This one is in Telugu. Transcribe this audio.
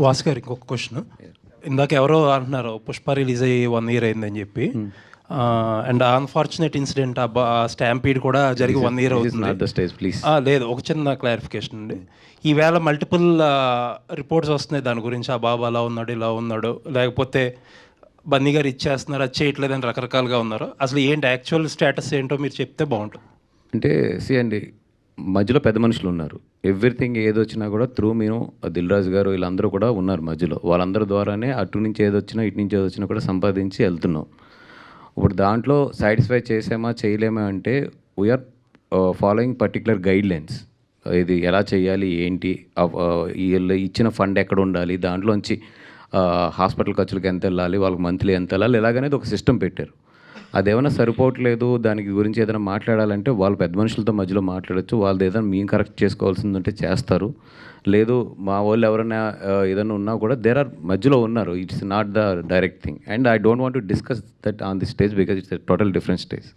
వాసు గారు ఇంకొక క్వశ్చన్. ఇందాక ఎవరో అంటున్నారు పుష్ప రిలీజ్ అయ్యి 1 year అయిందని చెప్పి. అండ్ అన్ఫార్చునేట్ ఇన్సిడెంట్ స్టాంపీడ్ కూడా జరిగి 1 year అవుతుంది. లేదు, ఒక చిన్న క్లారిఫికేషన్ అండి. ఈవేళ మల్టిపుల్ రిపోర్ట్స్ వస్తున్నాయి దాని గురించి, ఆ బాబు అలా ఉన్నాడు ఇలా ఉన్నాడు, లేకపోతే బన్నీ గారు ఇచ్చేస్తున్నారు అది చేయట్లేదని రకరకాలుగా ఉన్నారు. అసలు ఏంటి యాక్చువల్ స్టేటస్ ఏంటో మీరు చెప్తే బాగుంటుంది. అంటే అండి, మధ్యలో పెద్ద మనుషులు ఉన్నారు. ఎవ్రీథింగ్ ఏదొచ్చినా కూడా త్రూ మేము దిల్ రాజు గారు వీళ్ళందరూ కూడా ఉన్నారు మధ్యలో. వాళ్ళందరి ద్వారానే అటు నుంచి ఏదొచ్చినా ఇటు నుంచి ఏదొచ్చినా కూడా సంపాదించి వెళ్తున్నాం. ఇప్పుడు దాంట్లో సాటిస్ఫై చేసామా చేయలేమా అంటే we're following particular guidelines. ఇది ఎలా చేయాలి ఏంటి, వీళ్ళు ఇచ్చిన ఫండ్ ఎక్కడ ఉండాలి, దాంట్లోంచి హాస్పిటల్ ఖర్చులకు ఎంత వెళ్ళాలి, వాళ్ళకి మంత్లీ ఎంత వెళ్ళాలి, ఇలాగనేది ఒక సిస్టమ్ పెట్టారు. అదేమైనా సరిపోవట్లేదు, దానికి గురించి ఏదైనా మాట్లాడాలంటే వాళ్ళు పెద్ద మనుషులతో మధ్యలో మాట్లాడచ్చు. వాళ్ళది ఏదైనా మేము కరెక్ట్ చేసుకోవాల్సిందంటే చేస్తారు. లేదు మా వాళ్ళు ఎవరైనా ఏదైనా ఉన్నా కూడా దేర్ ఆర్ మధ్యలో ఉన్నారు. It's not the direct thing and I don't want to discuss that on the stage because it's a total different stage.